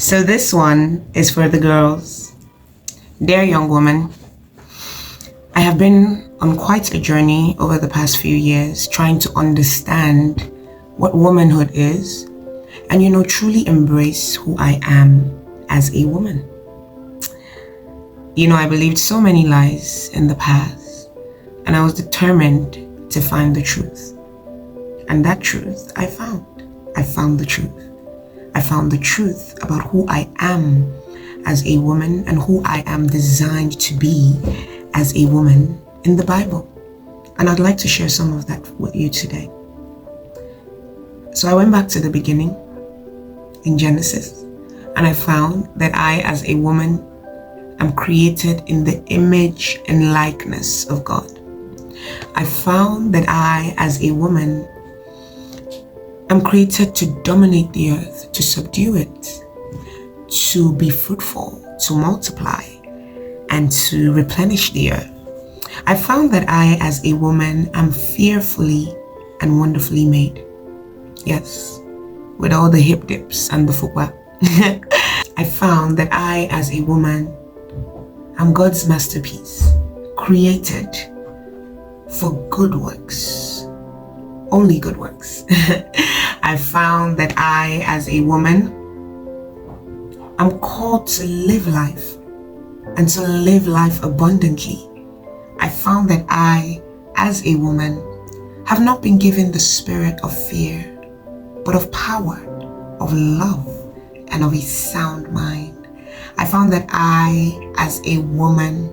So this one is for the girls. Dear young woman, I have been on quite a journey over the past few years trying to understand what womanhood is and, truly embrace who I am as a woman. I believed so many lies in the past, and I was determined to find the truth. And that truth I found. I found the truth. I found the truth about who I am as a woman and who I am designed to be as a woman in the Bible. And I'd like to share some of that with you today. So I went back to the beginning in Genesis, and I found that I, as a woman, am created in the image and likeness of God. I found that I, as a woman, am created to dominate the earth, to subdue it, to be fruitful, to multiply, and to replenish the earth. I found that I, as a woman, am fearfully and wonderfully made. Yes, with all the hip dips and the footwork. I found that I, as a woman, am God's masterpiece, created for good works, only good works. I found that I, as a woman, am called to live life and to live life abundantly. I found that I, as a woman, have not been given the spirit of fear, but of power, of love, and of a sound mind. I found that I, as a woman,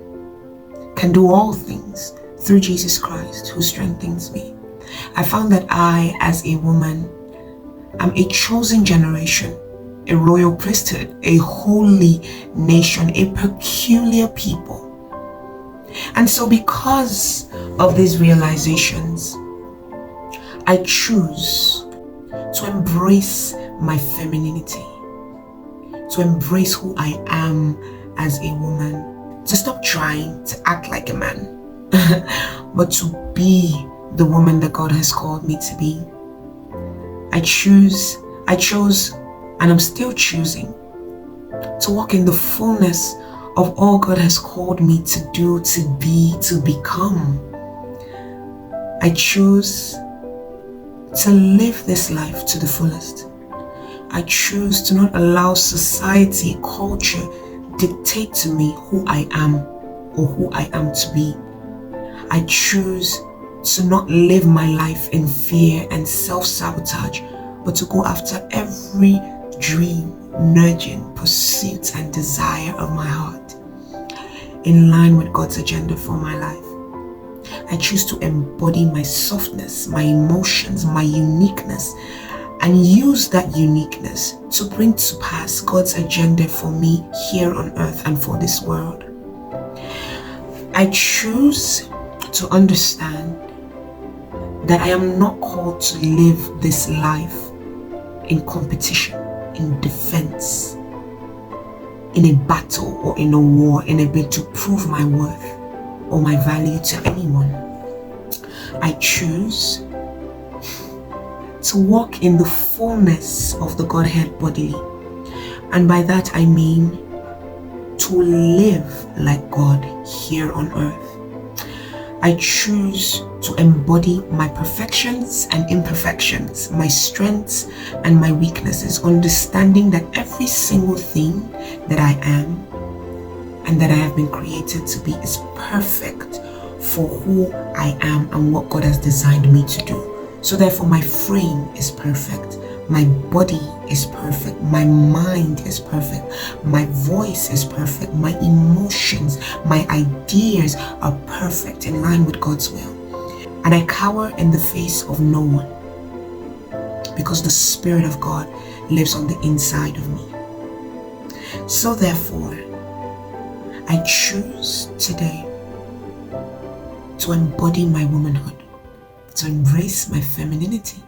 can do all things through Jesus Christ who strengthens me. I found that I, as a woman, am a chosen generation, a royal priesthood, a holy nation, a peculiar people. And so because of these realizations, I choose to embrace my femininity, to embrace who I am as a woman, to stop trying to act like a man, but to be the woman that God has called me to be. I chose, and I'm still choosing to walk in the fullness of all God has called me to do, to be, to become. I choose to live this life to the fullest. I choose to not allow society, culture dictate to me who I am or who I am to be. I choose to not live my life in fear and self-sabotage, but to go after every dream, nurturing, pursuit, and desire of my heart in line with God's agenda for my life. I choose to embody my softness, my emotions, my uniqueness, and use that uniqueness to bring to pass God's agenda for me here on earth and for this world. I choose to understand that I am not called to live this life in competition, in defense, in a battle or in a war, in a bid to prove my worth or my value to anyone. I choose to walk in the fullness of the Godhead bodily. And by that I mean to live like God here on earth. I choose to embody my perfections and imperfections, my strengths and my weaknesses, understanding that every single thing that I am and that I have been created to be is perfect for who I am and what God has designed me to do. So therefore my frame is perfect, my body is perfect, my mind is perfect, my voice is perfect, my emotions, my ideas are perfect in line with God's will. And I cower in the face of no one because the Spirit of God lives on the inside of me. So therefore, I choose today to embody my womanhood, to embrace my femininity,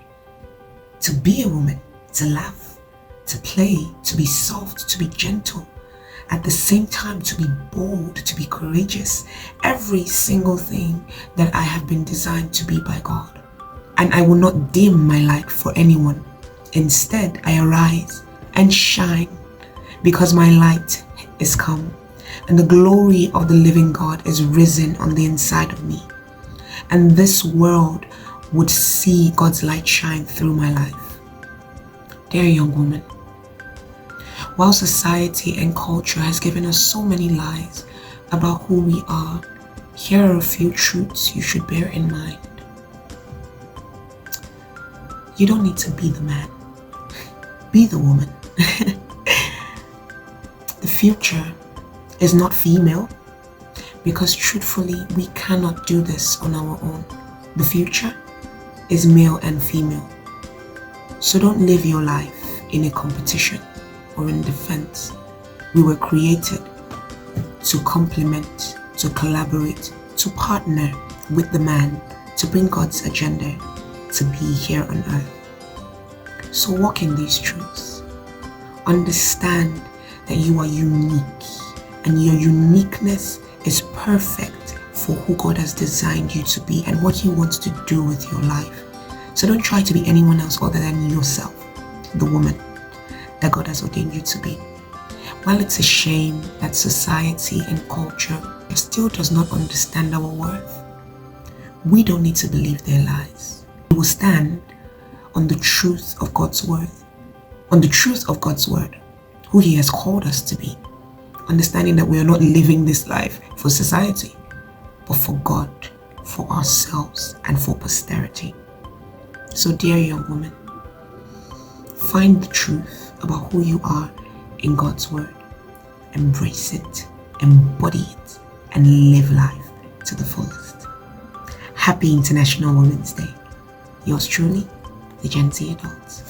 to be a woman, to laugh, to play, to be soft, to be gentle, at the same time to be bold, to be courageous, every single thing that I have been designed to be by God. And I will not dim my light for anyone. Instead, I arise and shine because my light is come, and the glory of the living God is risen on the inside of me. And this world would see God's light shine through my life. Dear young woman, while society and culture has given us so many lies about who we are, here are a few truths you should bear in mind. You don't need to be the man. Be the woman. The future is not female, because truthfully, we cannot do this on our own. The future is male and female. So don't live your life in a competition or in defense. We were created to complement, to collaborate, to partner with the man, to bring God's agenda to be here on earth. So walk in these truths. Understand that you are unique, and your uniqueness is perfect for who God has designed you to be and what He wants to do with your life. So don't try to be anyone else other than yourself, the woman that God has ordained you to be. While it's a shame that society and culture still does not understand our worth, we don't need to believe their lies. We will stand on the truth of God's word, on the truth of God's word, who He has called us to be, understanding that we are not living this life for society, but for God, for ourselves, and for posterity. So dear young woman, find the truth about who you are in God's word. Embrace it, embody it, and live life to the fullest. Happy International Women's Day. Yours truly, the GenZ Adult.